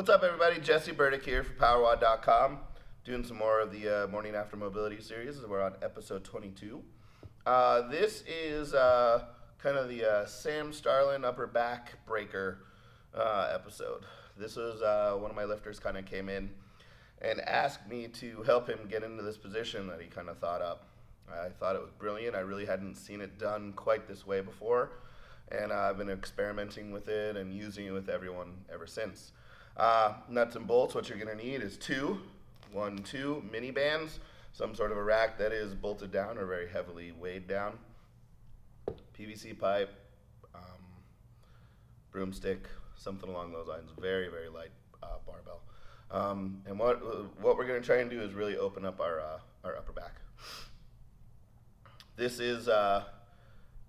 What's up, everybody? Jesse Burdick here for PowerWad.com, doing some more of the Morning After Mobility series. We're on episode 22. This is kind of the Sam Starlin upper back breaker episode. This was one of my lifters kind of came in and asked me to help him get into this position that he kind of thought up. I thought it was brilliant. I really hadn't seen it done quite this way before, and I've been experimenting with it and using it with everyone ever since. Nuts and bolts, what you're going to need is two mini bands, some sort of a rack that is bolted down or very heavily weighed down, PVC pipe, broomstick, something along those lines, very, very light barbell. And what we're going to try and do is really open up our upper back. This is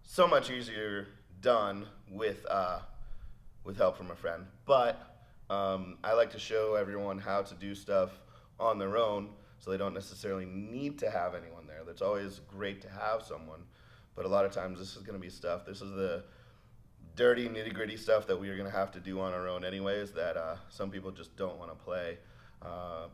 so much easier done with help from a friend, but I like to show everyone how to do stuff on their own, so they don't necessarily need to have anyone there. That's always great to have someone, but a lot of times this is going to be stuff, this is the dirty nitty-gritty stuff that we are going to have to do on our own anyways, that some people just don't want to play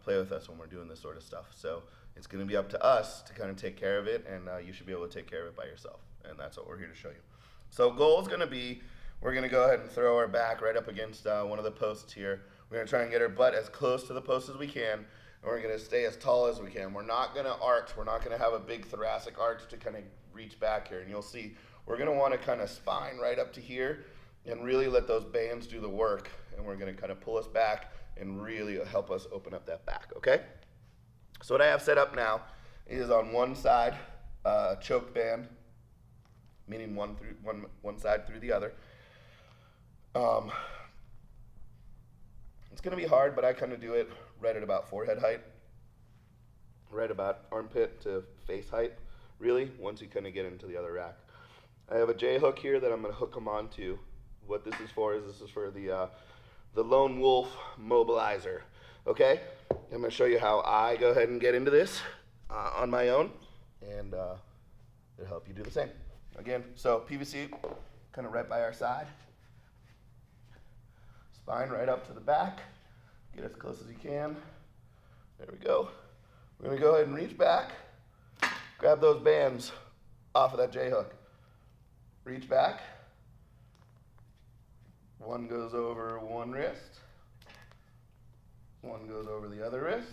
with us when we're doing this sort of stuff. So it's going to be up to us to kind of take care of it, and you should be able to take care of it by yourself, and that's what we're here to show you. So goal is going to be, we're going to go ahead and throw our back right up against one of the posts here. We're going to try and get our butt as close to the post as we can, and we're going to stay as tall as we can. We're not going to arch. We're not going to have a big thoracic arch to kind of reach back here, and you'll see we're going to want to kind of spine right up to here and really let those bands do the work, and we're going to kind of pull us back and really help us open up that back, okay? So what I have set up now is on one side, choke band, meaning one side through the other. It's going to be hard, but I kind of do it right at about forehead height, right about armpit to face height, really, once you kind of get into the other rack. I have a J hook here that I'm going to hook them onto. What this is for the lone wolf mobilizer, okay? I'm going to show you how I go ahead and get into this on my own, and it'll help you do the same. Again, so PVC kind of right by our side. Spine right up to the back. Get as close as you can. There we go. We're going to go ahead and reach back. Grab those bands off of that J hook. Reach back. One goes over one wrist. One goes over the other wrist.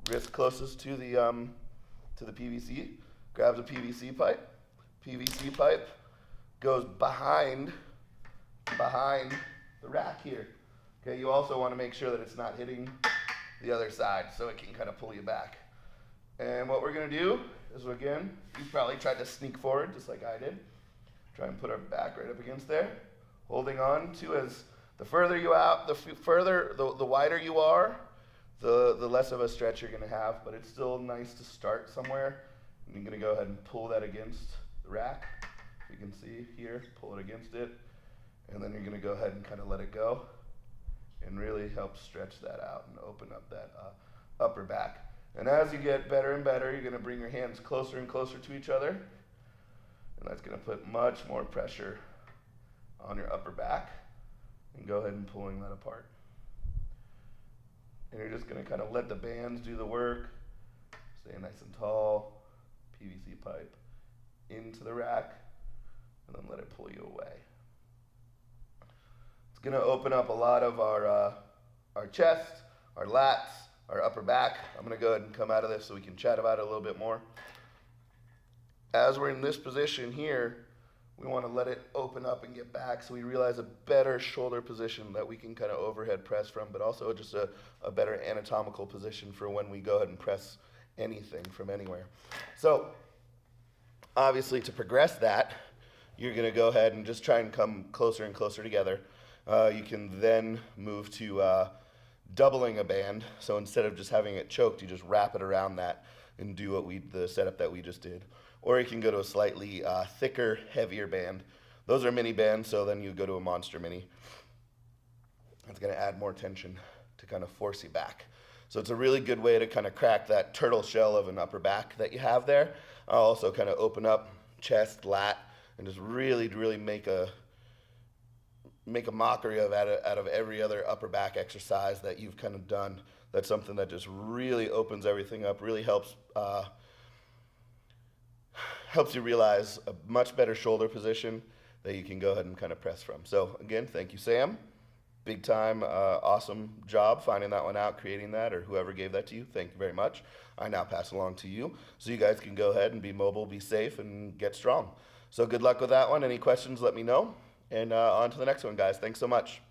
Wrist closest to the PVC. Grabs a PVC pipe. PVC pipe goes behind the rack here. Okay, you also want to make sure that it's not hitting the other side so it can kind of pull you back. And what we're going to do is, again, you probably tried to sneak forward just like I did. Try and put our back right up against there. Holding on to, as the further you out, the wider you are, the less of a stretch you're going to have, but it's still nice to start somewhere. And you're going to go ahead and pull that against the rack. You can see here, pull it against it. And then you're going to go ahead and kind of let it go and really help stretch that out and open up that upper back. And as you get better and better, you're going to bring your hands closer and closer to each other. And that's going to put much more pressure on your upper back. And go ahead and pulling that apart. And you're just going to kind of let the bands do the work. Stay nice and tall. PVC pipe into the rack. And then let it pull you away. Going to open up a lot of our chest, our lats, our upper back. I'm going to go ahead and come out of this so we can chat about it a little bit more. As we're in this position here, we want to let it open up and get back so we realize a better shoulder position that we can kind of overhead press from, but also just a better anatomical position for when we go ahead and press anything from anywhere. So obviously to progress that, you're going to go ahead and just try and come closer and closer together. You can then move to doubling a band. So instead of just having it choked, you just wrap it around that and do the setup that we just did. Or you can go to a slightly thicker, heavier band. Those are mini bands, so then you go to a monster mini. It's going to add more tension to kind of force you back. So it's a really good way to kind of crack that turtle shell of an upper back that you have there. Also kind of open up chest, lat, and just really, really make make a mockery of out of every other upper back exercise that you've kind of done. That's something that just really opens everything up, really helps you realize a much better shoulder position that you can go ahead and kind of press from. So again, thank you, Sam. Big time, awesome job finding that one out, creating that, or whoever gave that to you. Thank you very much. I now pass along to you so you guys can go ahead and be mobile, be safe, and get strong. So good luck with that one. Any questions, let me know. And on to the next one, guys. Thanks so much.